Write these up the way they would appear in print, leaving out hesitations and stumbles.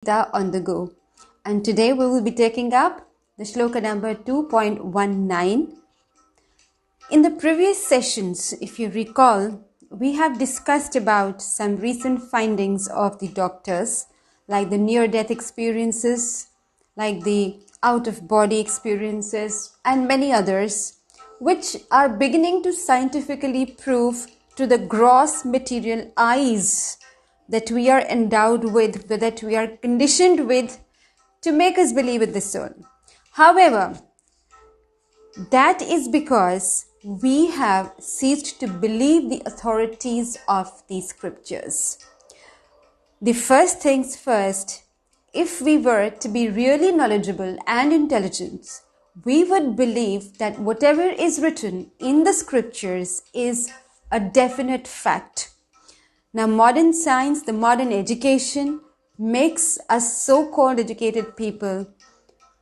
Gita on the go. And today we will be taking up the shloka number 2.19. In the previous sessions, if you recall, we have discussed about some recent findings of the doctors, like the near-death experiences, like the out-of-body experiences, and many others, which are beginning to scientifically prove to the gross material eyes that we are endowed with, that we are conditioned with, to make us believe in the soul. However, that is because we have ceased to believe the authorities of the scriptures. The first things first, if we were to be really knowledgeable and intelligent, we would believe that whatever is written in the scriptures is a definite fact. Now, modern science, the modern education makes us so-called educated people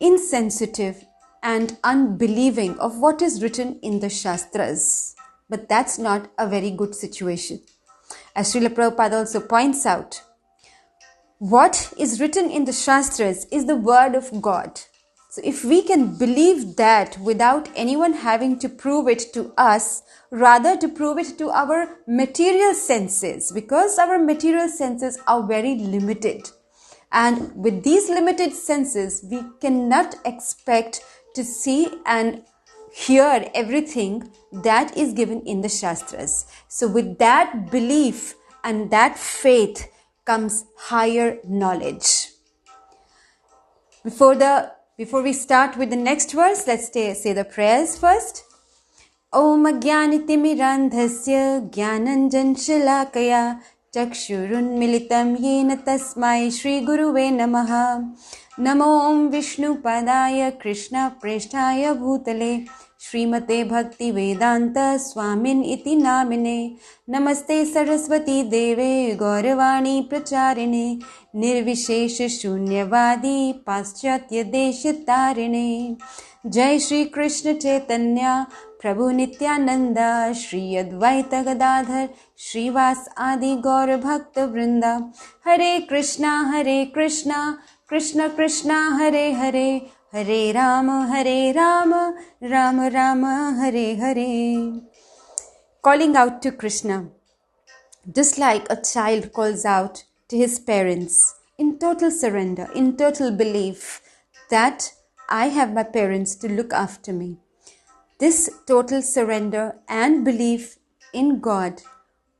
insensitive and unbelieving of what is written in the Shastras. But that's not a very good situation. As Srila Prabhupada also points out, what is written in the Shastras is the word of God. So if we can believe that without anyone having to prove it to us, rather to prove it to our material senses, because our material senses are very limited. And with these limited senses, we cannot expect to see and hear everything that is given in the Shastras. So with that belief and that faith comes higher knowledge. Before we start with the next verse, let's say the prayers first. Om Ajnanitimirandhasya Jnananjan Shalakaya Chakshurunmilitam Yena Tasmai Shri Guruve Namaha. Namo Om Vishnu Padaya Krishna Presthaya Bhutale Srimate Bhaktivedanta Swamin Iti Namine. Namaste Saraswati Deve Gauravani Pracharine Nirvishesha Shunyavadi Paschatya Deshatarine. Jai Shri Krishna Chaitanya Prabhu Nityananda Shri Advaita Gadadhar Shrivas Adi Gaur Bhakta Vrinda. Hare Krishna Krishna Krishna Hare Hare Hare Rama Rama Rama Hare Hare. Calling out to Krishna, just like a child calls out to his parents in total surrender, in total belief that I have my parents to look after me. This total surrender and belief in God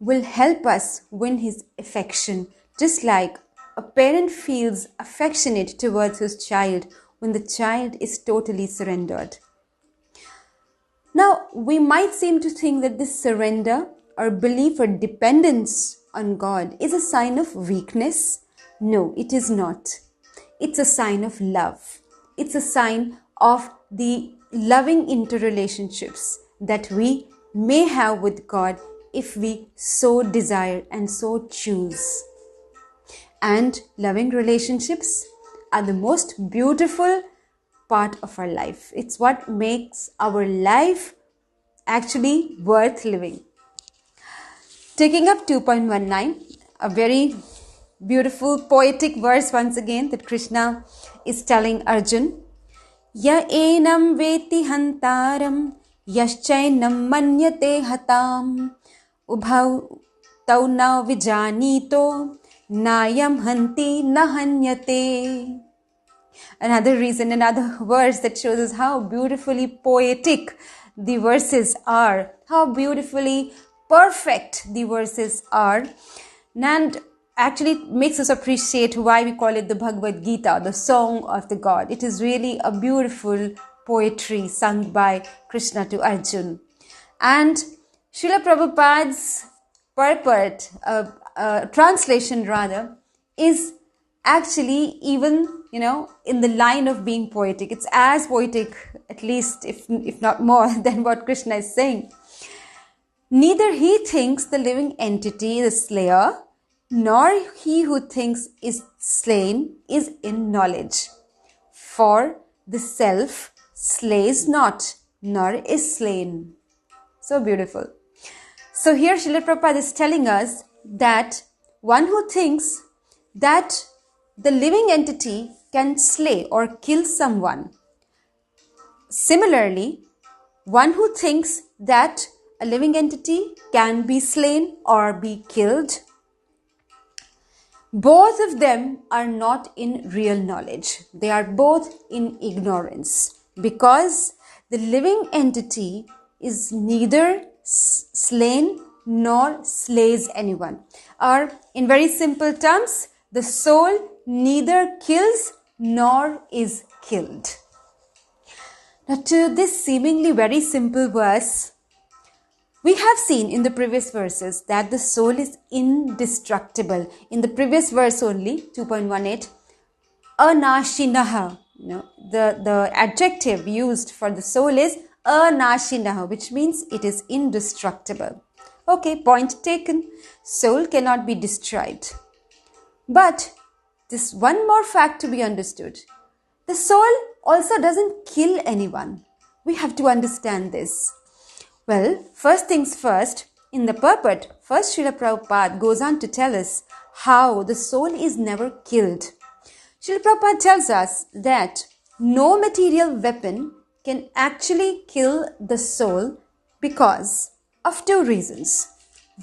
will help us win his affection, just like a parent feels affectionate towards his child when the child is totally surrendered. Now, we might seem to think that this surrender or belief or dependence on God is a sign of weakness. No, it is not. It's a sign of love. It's a sign of the loving interrelationships that we may have with God if we so desire and so choose. And loving relationships are the most beautiful part of our life. It's what makes our life actually worth living. Taking up 2.19, a very beautiful poetic verse once again that Krishna is telling Arjun. Ya enam veti hantaram yaschainam manyate hatam ubhav tau na vijanito nayam hanti nahanyate. Another reason, another verse that shows us how beautifully poetic the verses are, how beautifully perfect the verses are, and actually makes us appreciate why we call it the Bhagavad Gita, the song of the God. It is really a beautiful poetry sung by Krishna to Arjun. And Srila Prabhupada's purport, translation rather, is actually even, in the line of being poetic. It's as poetic, at least, if not more, than what Krishna is saying. Neither he thinks the living entity is a slayer, nor he who thinks is slain is in knowledge. For the self slays not, nor is slain. So beautiful. So here Srila Prabhupada is telling us that one who thinks that the living entity can slay or kill someone. Similarly, one who thinks that a living entity can be slain or be killed, both of them are not in real knowledge. They are both in ignorance, because the living entity is neither slain nor slays anyone. Or in very simple terms, the soul neither kills nor is killed. Now, to this seemingly very simple verse, we have seen in the previous verses that the soul is indestructible. In the previous verse only, 2.18, anashinaha. The adjective used for the soul is anashinaha, which means it is indestructible. Okay, point taken. Soul cannot be destroyed. But this one more fact to be understood. The soul also doesn't kill anyone. We have to understand this. Well, first things first, in the purport, first Srila Prabhupada goes on to tell us how the soul is never killed. Srila Prabhupada tells us that no material weapon can actually kill the soul because of two reasons.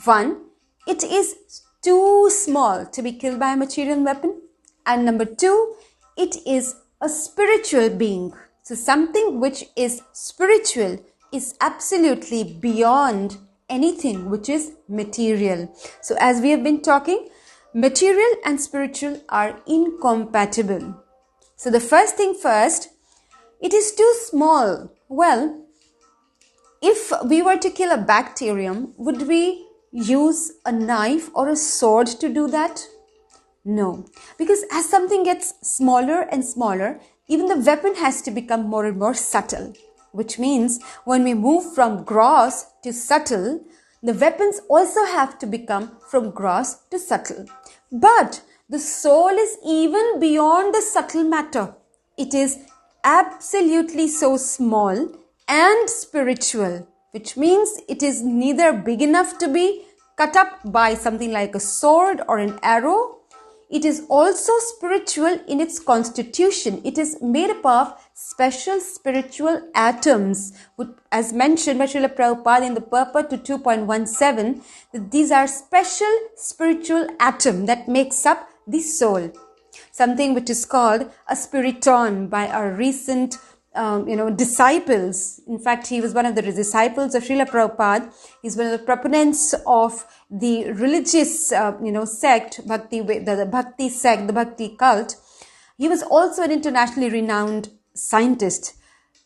One, it is too small to be killed by a material weapon. And number two, it is a spiritual being. So something which is spiritual is absolutely beyond anything which is material. So as we have been talking, material and spiritual are incompatible. So the first thing first, it is too small. Well, if we were to kill a bacterium, would we use a knife or a sword to do that? No, because as something gets smaller and smaller, even the weapon has to become more and more subtle. Which means when we move from gross to subtle, the weapons also have to become from gross to subtle. But the soul is even beyond the subtle matter. It is absolutely so small and spiritual, which means it is neither big enough to be cut up by something like a sword or an arrow. It is also spiritual in its constitution. It is made up of special spiritual atoms, as mentioned by Srila Prabhupada in the purport to 2.17, that these are special spiritual atom that makes up the soul. Something which is called a spiriton by our recent disciples. In fact, he was one of the disciples of Srila Prabhupada. He's one of the proponents of the religious, sect, the Bhakti sect, the Bhakti cult. He was also an internationally renowned scientist.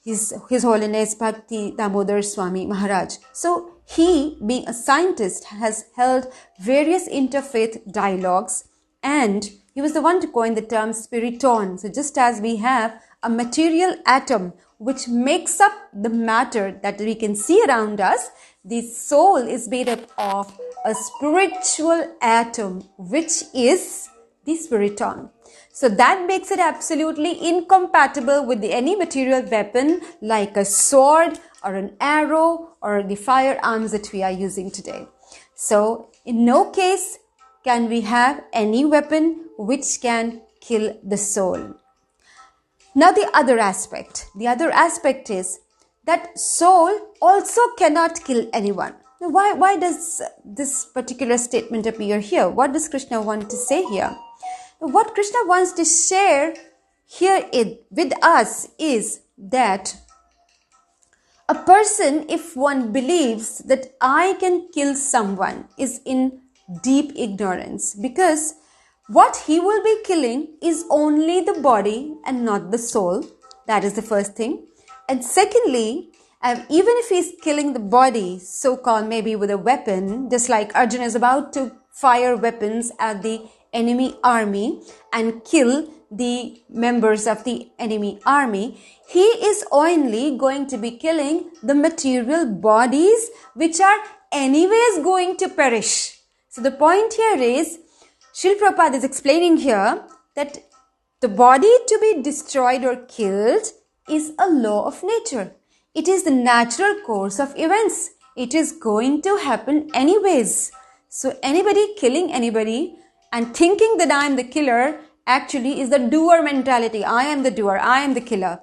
His Holiness Bhakti Damodar Swami Maharaj. So he, being a scientist, has held various interfaith dialogues, and he was the one to coin the term spiriton. So just as we have a material atom which makes up the matter that we can see around us, the soul is made up of a spiritual atom, which is the spiriton. So that makes it absolutely incompatible with any material weapon like a sword or an arrow or the firearms that we are using today. So in no case can we have any weapon which can kill the soul. Now the other aspect is that soul also cannot kill anyone. Now why does this particular statement appear here? What does Krishna want to say here? What Krishna wants to share here with us is that a person, if one believes that I can kill someone, is in deep ignorance, because what he will be killing is only the body and not the soul. That is the first thing. And secondly, even if he's killing the body, so-called maybe with a weapon, just like Arjuna is about to fire weapons at the enemy army and kill the members of the enemy army, he is only going to be killing the material bodies which are anyways going to perish. So the point here is, Srila Prabhupada is explaining here that the body to be destroyed or killed is a law of nature. It is the natural course of events. It is going to happen anyways. So anybody killing anybody and thinking that I am the killer actually is the doer mentality. I am the doer, I am the killer.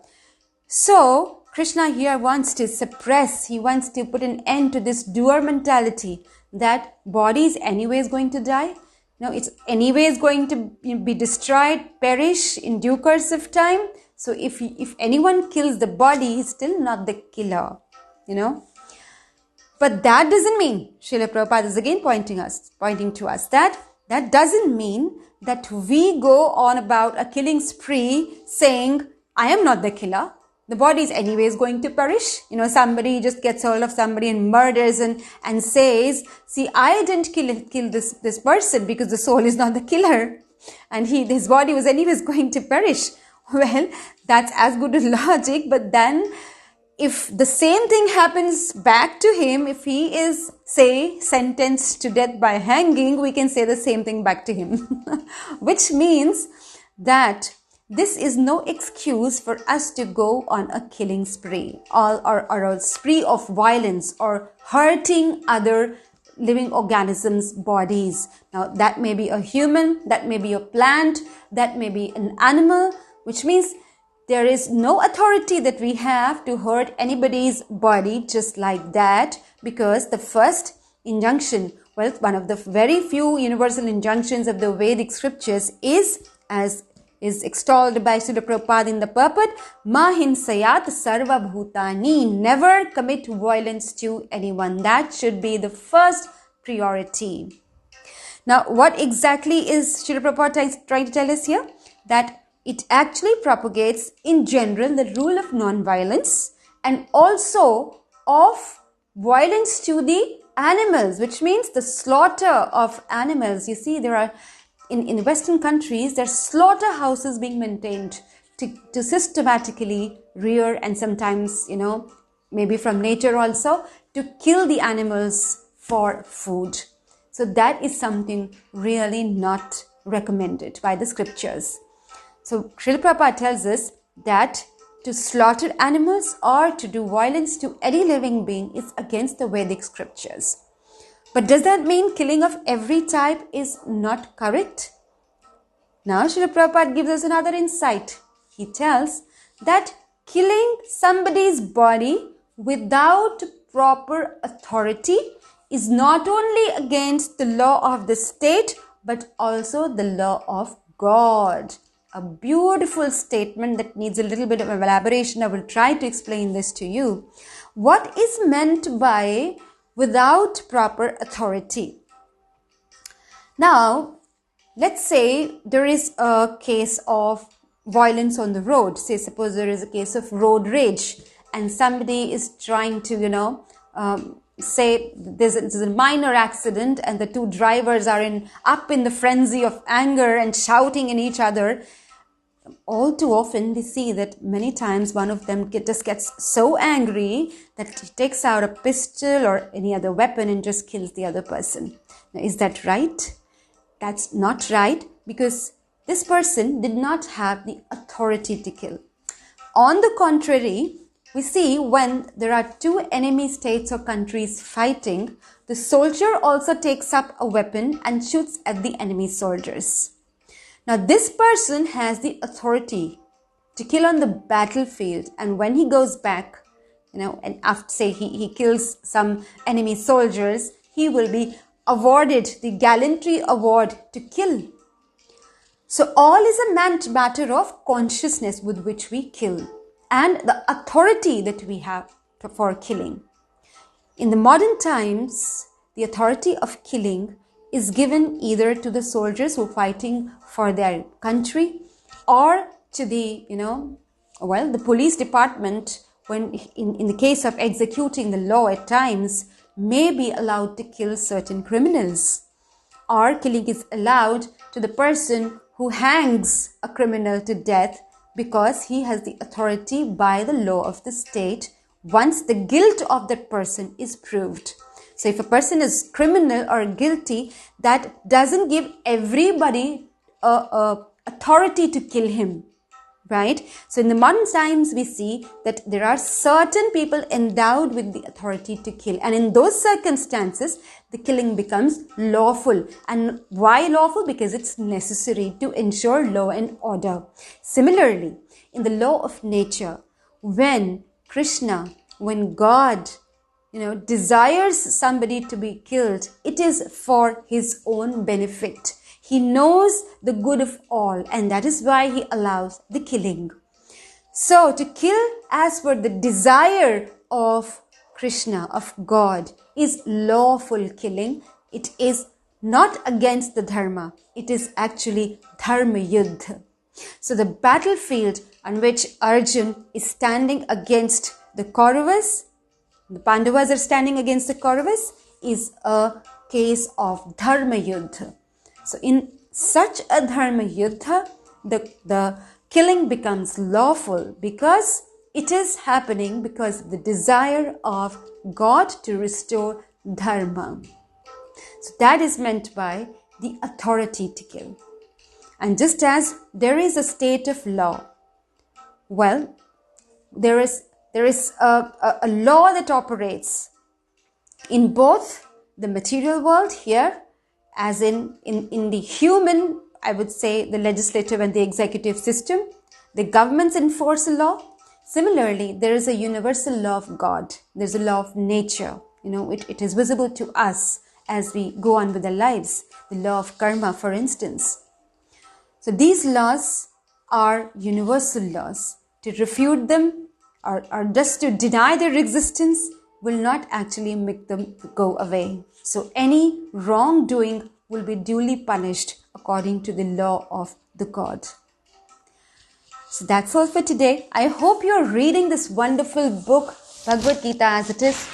So Krishna here wants to suppress, he wants to put an end to this doer mentality that body is anyways going to die. No, it's anyways going to be destroyed, perish in due course of time. So if anyone kills the body, he's still not the killer, But that doesn't mean, Srila Prabhupada is again pointing to us that doesn't mean that we go on about a killing spree saying, I am not the killer. The body is anyways going to perish. Somebody just gets hold of somebody and murders and says, see, I didn't kill this person because the soul is not the killer. And his body was anyways going to perish. Well, that's as good as logic. But then if the same thing happens back to him, if he is, say, sentenced to death by hanging, we can say the same thing back to him. Which means that this is no excuse for us to go on a killing spree or a spree of violence or hurting other living organisms' bodies. Now, that may be a human, that may be a plant, that may be an animal, which means there is no authority that we have to hurt anybody's body just like that, because the first injunction, well, one of the very few universal injunctions of the Vedic scriptures is, as is extolled by Srila Prabhupada in the purport, Ma hinsayat sarva bhutani, never commit violence to anyone. That should be the first priority. Now, what exactly is Srila Prabhupada trying to tell us here? That it actually propagates in general the rule of non-violence and also of violence to the animals, which means the slaughter of animals. You see, there are in Western countries, there are slaughterhouses being maintained to systematically rear and sometimes, maybe from nature also, to kill the animals for food. So that is something really not recommended by the scriptures. So Srila Prabhupada tells us that to slaughter animals or to do violence to any living being is against the Vedic scriptures. But does that mean killing of every type is not correct? Now Srila Prabhupada gives us another insight. He tells that killing somebody's body without proper authority is not only against the law of the state but also the law of God. A beautiful statement that needs a little bit of elaboration. I will try to explain this to you. What is meant by without proper authority? Now, let's say there is a case of violence on the road. Say, suppose there is a case of road rage and somebody is trying to, say there's a minor accident and the two drivers are up in the frenzy of anger and shouting at each other. All too often we see that many times one of them just gets so angry that he takes out a pistol or any other weapon and just kills the other person. Now, is that right? That's not right, because this person did not have the authority to kill. On the contrary, we see when there are two enemy states or countries fighting, the soldier also takes up a weapon and shoots at the enemy soldiers. Now, this person has the authority to kill on the battlefield, and when he goes back, and after, say, he kills some enemy soldiers, he will be awarded the gallantry award to kill. So all is a matter of consciousness with which we kill and the authority that we have for killing. In the modern times, the authority of killing is given either to the soldiers who are fighting for their country or to the, the police department, when in the case of executing the law at times, may be allowed to kill certain criminals. Or killing is allowed to the person who hangs a criminal to death because he has the authority by the law of the state once the guilt of that person is proved. So if a person is criminal or guilty, that doesn't give everybody authority to kill him. right? So in the modern times, we see that there are certain people endowed with the authority to kill. And in those circumstances, the killing becomes lawful. And why lawful? Because it's necessary to ensure law and order. Similarly, in the law of nature, when Krishna, when God, desires somebody to be killed, it is for his own benefit. He knows the good of all, and that is why he allows the killing. So to kill as per the desire of Krishna, of God, is lawful killing. It is not against the dharma. It is actually dharma yuddha. So the battlefield on which Arjun is standing against the Kauravas, the Pandavas are standing against the Kauravas, is a case of dharma yuddha. So in such a dharma yuddha, the killing becomes lawful because it is happening because of the desire of God to restore dharma. So that is meant by the authority to kill. And just as there is a state of law, well, there is a law that operates in both the material world here, as in the human, I would say, the legislative and the executive system. The governments enforce a law. Similarly, there is a universal law of God. There's a law of nature. It is visible to us as we go on with our lives. The law of karma, for instance. So these laws are universal laws. To refute them or just to deny their existence will not actually make them go away. So any wrongdoing will be duly punished according to the law of the God. So that's all for today. I hope you're reading this wonderful book, Bhagavad Gita, as it is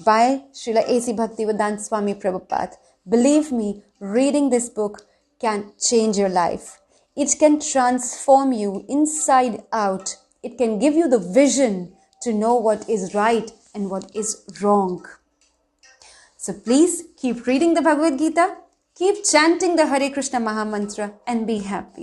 by Srila A.C. Bhaktivedanta Swami Prabhupada. Believe me, reading this book can change your life. It can transform you inside out. It can give you the vision to know what is right and what is wrong. So please keep reading the Bhagavad Gita, keep chanting the Hare Krishna Maha Mantra, and be happy.